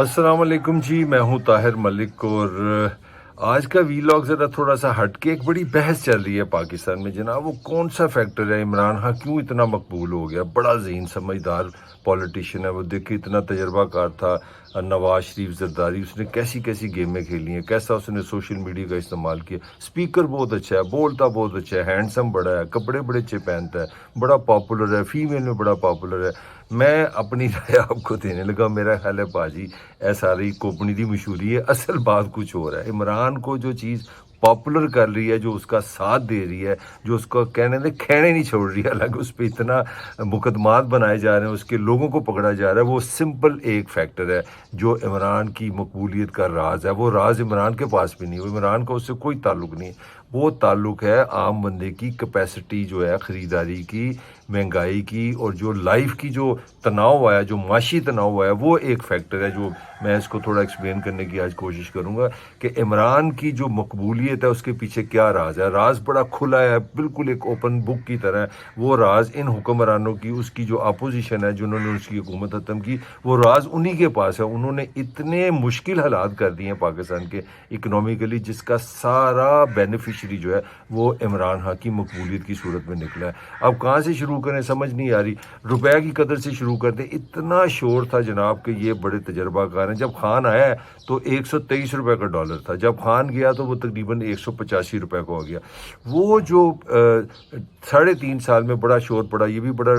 अस्सलाम वालेकुम जी, मैं हूं ताहिर मलिक और आज का वीलॉग ज़रा थोड़ा सा हटके एक बड़ी बहस चल रही है पाकिस्तान में जनाब। वो कौन सा फैक्टर है इमरान खान क्यों इतना मकबूल हो गया? बड़ा ज़हीन समझदार पॉलिटिशियन है वो, देखिए इतना तजर्बाकार था। नवाज शरीफ जरदारी, उसने कैसी कैसी गेमें खेली हैं, कैसा उसने सोशल मीडिया का इस्तेमाल किया। स्पीकर बहुत अच्छा है, बोलता बहुत अच्छा है, हैंडसम बड़ा है, कपड़े बड़े अच्छे पहनता है, बड़ा पॉपुलर है, फीमेल में बड़ा पॉपुलर है। मैं अपनी राय आपको देने लगा। मेरा ख्याल है पाजी सारी कोपनी दी मशहूरी है, असल बात कुछ और है। इमरान को जो चीज़ पॉपुलर कर रही है, जो उसका साथ दे रही है, जो उसका कहने दे खैने नहीं छोड़ रही है, हालांकि उस पर इतना मुकदमात बनाए जा रहे हैं, उसके लोगों को पकड़ा जा रहा है, वो सिंपल एक फैक्टर है जो इमरान की मकबूलियत का राज है। वो राज इमरान के पास भी नहीं, वो इमरान का उससे कोई ताल्लुक नहीं। वो ताल्लुक है आम बंदे की कैपेसिटी जो है ख़रीदारी की, महंगाई की, और जो लाइफ की जो तनाव आया, जो माशी तनाव आया, वो एक फैक्टर है जो मैं इसको थोड़ा एक्सप्लेन करने की आज कोशिश करूँगा कि इमरान की जो मकबूलियत है उसके पीछे क्या राज है। राज बड़ा खुला है, बिल्कुल एक ओपन बुक की तरह है। वो राज इन हुक्मरानों की, उसकी जो अपोजिशन है जिन्होंने उसकी हुकूमत ख़त्म की, वो राज उन्हीं के पास है। उन्होंने इतने मुश्किल हालात कर दिए हैं पाकिस्तान के इकनॉमिकली, जिसका सारा बेनिफिशरी जो है वो इमरान खान की मकबूलियत की सूरत में निकला है। अब कहाँ से शुरू करें समझ नहीं आ रही। रुपए की कदर से शुरू करते। इतना शोर था जनाब कि ये बड़े तजर्बाकार हैं। जब खान आया है तो 123 रुपए का डॉलर था, जब खान गया तो वो तकरीबन 185 रुपए का हो गया। वो जो 3.5 साल में बड़ा शोर पड़ा, ये भी बड़ा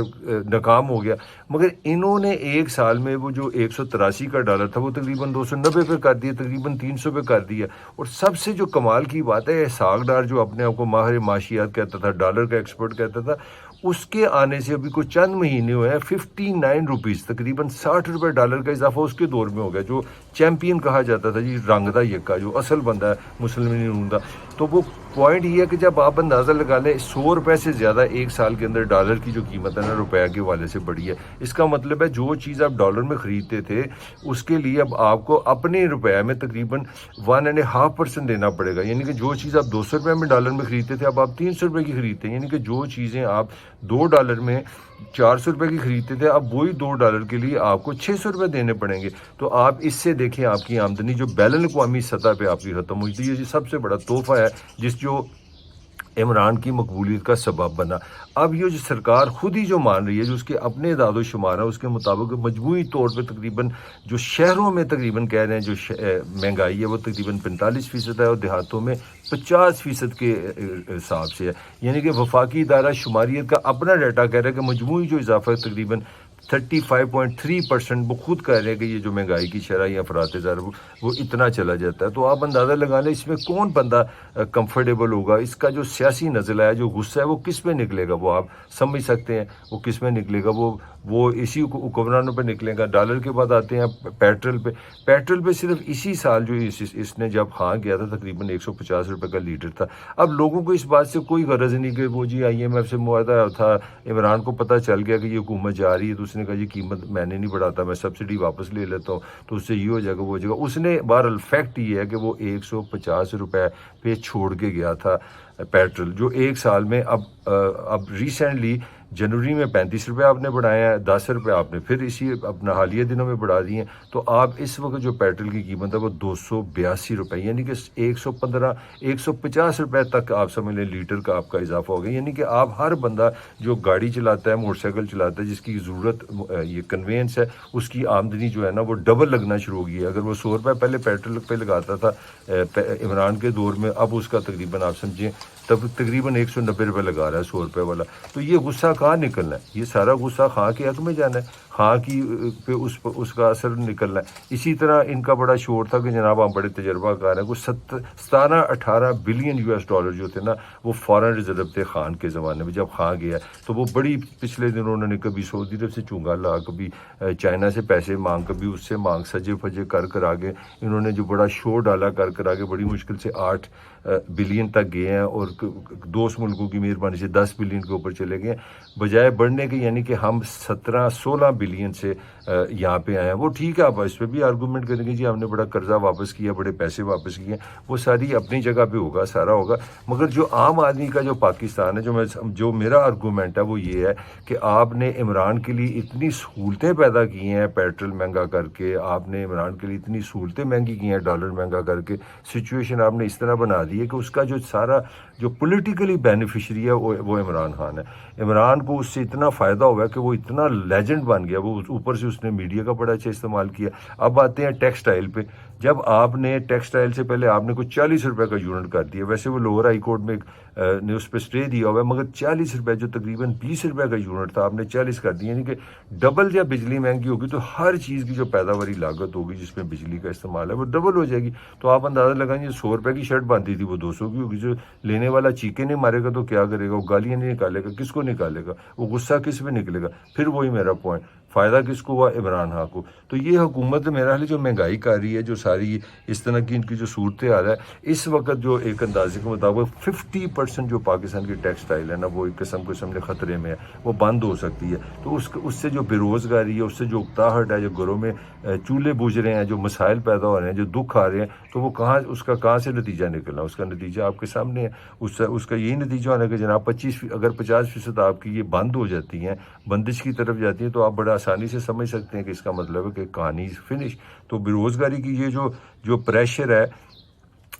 नाकाम हो गया। मगर इन्होंने एक साल में वो जो 183 का डॉलर था वो तकरीबन 290 पे कर दिया, तकरीबन 300 पे कर दिया। और सबसे जो कमाल की बात है, इसहाक डार जो अपने आप को माहिर माशियात कहता था, डॉलर का एक्सपर्ट कहता था, उसके आने से अभी कुछ चंद महीने हुए हैं 59 रुपीज़, तकरीबन 60 रुपये डॉलर का इजाफा उसके दौर में हो गया। जो चैम्पियन कहा जाता था जी, रंगदा यक्का, जो असल बंदा है मुसलमान का। तो वो पॉइंट ये है कि जब आप अंदाज़ा लगा लें 100 रुपये से ज़्यादा एक साल के अंदर डॉलर की जो कीमत है ना, रुपये के वाले से बढ़ी है। इसका मतलब है जो चीज़ आप डॉलर में ख़रीदते थे उसके लिए अब आपको अपने रुपये में तकरीबन 1.5% देना पड़ेगा। यानी कि जो चीज़ आप 200 रुपये में डॉलर में ख़रीदते थे, अब आप 300 रुपये की ख़रीदते हैं। यानी कि जो चीज़ें आप $2 में 400 रुपये की खरीदते थे, अब वही $2 के लिए आपको 600 रुपये देने पड़ेंगे। तो आप इससे देखें आपकी आमदनी जो बैलन अक़वामी सतह पे आपकी ख़त्म हुई थी। ये सबसे बड़ा तोहफ़ा है जो इमरान की मकबूलियत का सबब बना। अब ये जो सरकार खुद ही जो मान रही है, जो उसके अपने दादो शुमार है उसके मुताबिक मजमूई तौर पे तकरीबन जो शहरों में तकरीबन कह रहे हैं जो महंगाई है वो तकरीबन 45% है, और देहातों में 50% के हिसाब से है। यानी कि वफाकी इदारा शुमारियत का अपना डाटा कह रहा है कि मजमूई जो इजाफा है तकरीबन 35.3%। वो खुद कह रहे हैं कि ये जो महंगाई की शरह या अफरात ज़र वो इतना चला जाता है। तो आप अंदाज़ा लगा लें इसमें कौन बंदा कंफर्टेबल होगा। इसका जो सियासी नज़ला है, जो गुस्सा है, वो किस में निकलेगा, वो आप समझ सकते हैं वो किस में निकलेगा। वो इसी हुक्मरानों पर निकलेगा। डॉलर के बाद आते हैं पेट्रोल पे सिर्फ इसी साल जो इसने जब खां गया था तकरीबन 150 रुपये का लीटर था। अब लोगों को इस बात से कोई गरज नहीं कि वो जी IMF से मुआहदा था, इमरान को पता चल गया कि ये हुकूमत जा रही है तो उसने कहा ये कीमत मैंने नहीं बढ़ाता, मैं सब्सिडी वापस ले लेता हूँ, तो उससे ये हो जाएगा वो हो जाएगा। उसने बहरहाल फैक्ट ये है कि वो 150 रुपये पे छोड़ के गया था पेट्रोल, जो एक साल में अब रिसेंटली जनवरी में 35 रुपये आपने बढ़ाया है, 10 रुपये आपने फिर इसी अपना हालिया दिनों में बढ़ा दिए हैं। तो आप इस वक्त जो पेट्रोल की कीमत है वो 282 रुपये, यानी कि 150 रुपये तक आप समझ लें लीटर का आपका इजाफा हो गया। यानी कि आप हर बंदा जो गाड़ी चलाता है, मोटरसाइकिल चलाता है, जिसकी ज़रूरत ये कन्वेंस है, उसकी आमदनी जो है ना वो डबल लगना शुरू हो गई है। अगर वो 100 रुपये पहले पेट्रोल पे लगाता था इमरान के दौर में, अब उसका तकरीबन आप समझें तब तकरीबन 190 रुपये लगा रहा है 100 रुपये वाला। तो ये गुस्सा कहाँ निकलना है? ये सारा गुस्सा खां के हक में जाना है, खां की पे उसका असर निकलना है। इसी तरह इनका बड़ा शोर था कि जनाब हम बड़े तजर्बाकार हैं। कुछ 17-18 बिलियन US डॉलर जो थे ना वो फॉरेन रिजर्व थे खान के ज़माने में। जब खां गया तो वो बड़ी पिछले दिनों उन्होंने कभी सऊदी अरब से चूंगा ला, कभी चाइना से पैसे मांग, कभी उससे मांग, सजे फजे कर आगे इन्होंने जो बड़ा शोर डाला कर आगे बड़ी मुश्किल से 8 بلین تک گئے ہیں اور دوست ملکوں کی مہربانی سے 10 بلین کے اوپر چلے گئے ہیں بجائے بڑھنے کے، یعنی کہ ہم 17-16 بلین سے یہاں پہ آئے ہیں۔ وہ ٹھیک ہے، آپ اس پہ بھی آرگومنٹ کریں گے جی ہم نے بڑا قرضہ واپس کیا، بڑے پیسے واپس کیے، وہ ساری اپنی جگہ پہ ہوگا، سارا ہوگا، مگر جو عام آدمی کا جو پاکستان ہے، جو میرا آرگومنٹ ہے وہ یہ ہے کہ آپ نے عمران کے لیے اتنی سہولتیں پیدا کی ہیں، پیٹرول مہنگا کر کے، آپ نے عمران کے لیے اتنی سہولتیں مہنگی کی ہیں، ڈالر مہنگا کر کے، سچویشن آپ نے اس طرح بنا دی ہے کہ اس کا جو سارا جو پولیٹیکلی بینیفیشری ہے وہ عمران خان ہے۔ عمران کو اس سے اتنا فائدہ ہوا ہے کہ وہ اتنا لیجنڈ بن گیا، وہ اوپر سے اس نے میڈیا کا بڑا اچھا استعمال کیا۔ اب آتے ہیں ٹیکسٹائل پہ، جب آپ نے ٹیکسٹائل سے پہلے آپ نے کچھ 40 روپے کا یونٹ کر دیا، ویسے وہ لوور ہائی کورٹ میں نے اس پہ اسٹے دیا ہوا ہے، مگر 40 روپے جو تقریباً 20 روپے کا یونٹ تھا آپ نے 40 کر دیا، یعنی کہ ڈبل جب بجلی مہنگی ہوگی تو ہر چیز کی جو پیداواری لاگت ہوگی جس میں بجلی کا استعمال ہے وہ ڈبل ہو جائے گی۔ تو آپ اندازہ لگائیں، 100 روپے کی شرٹ باندھی تھی وہ 200 کی ہوگی، جو لینے والا چیخے نہیں مارے گا تو کیا کرے گا، وہ گالیاں نہیں نکالے گا، کس کو نکالے گا، وہ غصہ کس پہ نکلے گا؟ پھر وہی میرا پوائنٹ، فائدہ کس کو ہوا؟ عمران خان کو۔ تو یہ حکومت میرا خیال ہے جو مہنگائی کر رہی ہے، جو ساری اس طرح کی ان کی جو صورتحال ہے، اس وقت جو ایک اندازے کے مطابق 50% جو پاکستان کی ٹیکسٹائل ہے نا، وہ ایک قسم کے خطرے میں ہے، وہ بند ہو سکتی ہے۔ تو اس سے جو بے روزگاری ہے، اس سے جو اکتاہٹ ہے، جو گھروں میں چولہے بجھ رہے ہیں، جو مسائل پیدا ہو رہے ہیں، جو دکھ آ رہے ہیں، تو وہ کہاں سے نتیجہ نکلنا؟ اس کا نتیجہ آپ کے سامنے ہے۔ اس کا یہی نتیجہ ہونا ہے کہ جناب 50% آپ کی یہ بند ہو جاتی ہیں، بندش کی طرف جاتی ہیں، تو آپ بڑا آسانی سے سمجھ سکتے ہیں کہ اس کا مطلب ہے کہ کہانی فنش۔ تو بے روزگاری کی یہ جو پریشر ہے،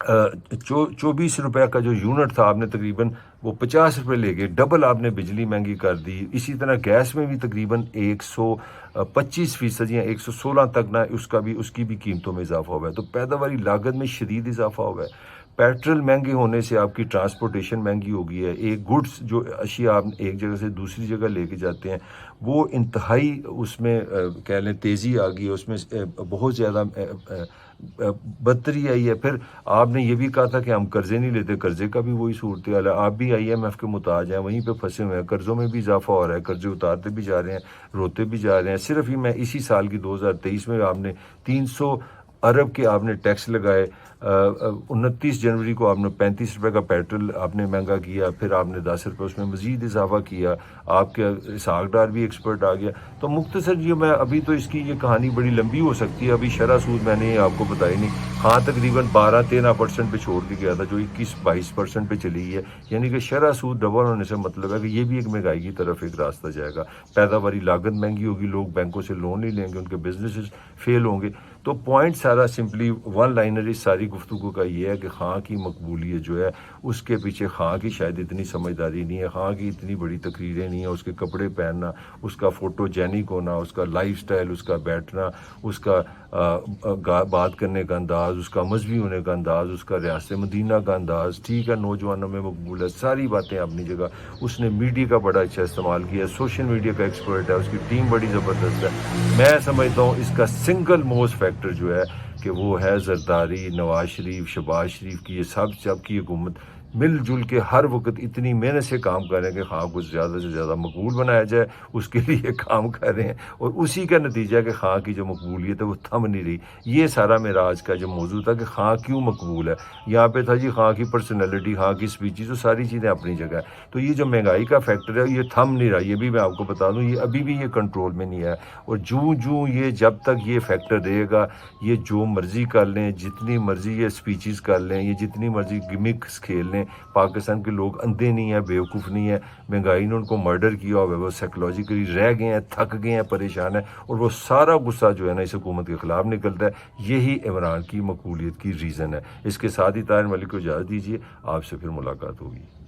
24 روپے کا جو یونٹ تھا آپ نے تقریباً وہ 50 روپے لے گئے، ڈبل آپ نے بجلی مہنگی کر دی۔ اسی طرح گیس میں بھی تقریباً 125% یا 116 تک نہ اس کی بھی قیمتوں میں اضافہ ہوا ہے۔ تو پیداواری لاگت میں شدید اضافہ ہوا ہے۔ پیٹرول مہنگے ہونے سے آپ کی ٹرانسپورٹیشن مہنگی ہو گئی ہے۔ ایک گڈس جو اشیاء آپ ایک جگہ سے دوسری جگہ لے کے جاتے ہیں، وہ انتہائی اس میں کہہ لیں تیزی آ گئی ہے، اس میں بہت زیادہ بدتری آئی ہے۔ پھر آپ نے یہ بھی کہا تھا کہ ہم قرضے نہیں لیتے، قرضے کا بھی وہی صورتحال ہے۔ آپ بھی IMF کے محتاج ہیں، وہیں پہ پھنسے ہوئے ہیں، قرضوں میں بھی اضافہ ہو رہا ہے، قرضے اتارتے بھی جا رہے ہیں، روتے بھی جا رہے ہیں۔ صرف ہی میں اسی سال کی 2023 میں آپ نے 300 ارب کے آپ نے ٹیکس لگائے۔ 29 جنوری کو آپ نے 35 روپے کا پیٹرول آپ نے مہنگا کیا، پھر آپ نے 10 روپے اس میں مزید اضافہ کیا، آپ کے اسحاق ڈار بھی ایکسپرٹ آ گیا۔ تو مختصر میں ابھی تو اس کی یہ کہانی بڑی لمبی ہو سکتی ہے۔ ابھی شرح سود میں نے آپ کو بتائی نہیں، ہاں تقریباً 12-13% پہ چھوڑ کے گیا تھا، جو 21-22% پہ چلی گئی ہے، یعنی کہ شرح سود ڈبل ہونے سے مطلب ہے کہ یہ بھی ایک مہنگائی کی طرف ایک راستہ جائے گا۔ پیداواری لاگت مہنگی ہوگی، لوگ بینکوں سے لون نہیں لیں گے، ان کے بزنسز فیل ہوں گے۔ تو پوائنٹ سارا سمپلی ون لائنر اس ساری گفتگو کا یہ ہے کہ خان کی مقبولیت جو ہے اس کے پیچھے خان کی شاید اتنی سمجھداری نہیں ہے، خان کی اتنی بڑی تقریریں نہیں ہیں، اس کے کپڑے پہننا، اس کا فوٹو جینک ہونا، اس کا لائف سٹائل، اس کا بیٹھنا، اس کا بات کرنے کا انداز، اس کا مذہبی ہونے کا انداز، اس کا ریاست مدینہ کا انداز، ٹھیک ہے، نوجوانوں میں مقبول ہے، ساری باتیں اپنی جگہ۔ اس نے میڈیا کا بڑا اچھا استعمال کیا، سوشل میڈیا کا ایکسپرٹ ہے، اس کی ٹیم بڑی زبردست ہے۔ میں سمجھتا ہوں اس کا سنگل موسٹ فیکٹر جو ہے کہ وہ ہے زرداری، نواز شریف، شہباز شریف کی، یہ سب کی حکومت مل جل کے ہر وقت اتنی محنت سے کام کر رہے ہیں کہ خان کو زیادہ سے زیادہ مقبول بنایا جائے، اس کے لیے کام کر رہے ہیں، اور اسی کا نتیجہ ہے کہ خان کی جو مقبولیت ہے وہ تھم نہیں رہی۔ یہ سارا میرا آج کا جو موضوع تھا کہ خان کیوں مقبول ہے، یہاں پہ تھا جی خان کی پرسنالٹی، خان کی اسپیچز، تو ساری چیزیں اپنی جگہ ہے۔ تو یہ جو مہنگائی کا فیکٹر ہے یہ تھم نہیں رہا، یہ بھی میں آپ کو بتا دوں، یہ ابھی بھی یہ کنٹرول میں نہیں ہے، اور جب تک یہ فیکٹر رہے گا، یہ جو مرضی کر لیں، جتنی مرضی یہ اسپیچز کر لیں، یہ جتنی مرضی گمکس کھیل لیں، پاکستان کے لوگ اندھے نہیں ہیں، بیوقوف نہیں ہیں۔ مہنگائی نے ان کو مرڈر کیا ہوا ہے، وہ سائیکولوجیکلی رہ گئے ہیں، تھک گئے ہیں، پریشان ہیں، اور وہ سارا غصہ جو ہے نا اس حکومت کے خلاف نکلتا ہے۔ یہی عمران کی مقبولیت کی ریزن ہے۔ اس کے ساتھ ہی طاہر ملک کو اجازت دیجیے، آپ سے پھر ملاقات ہوگی۔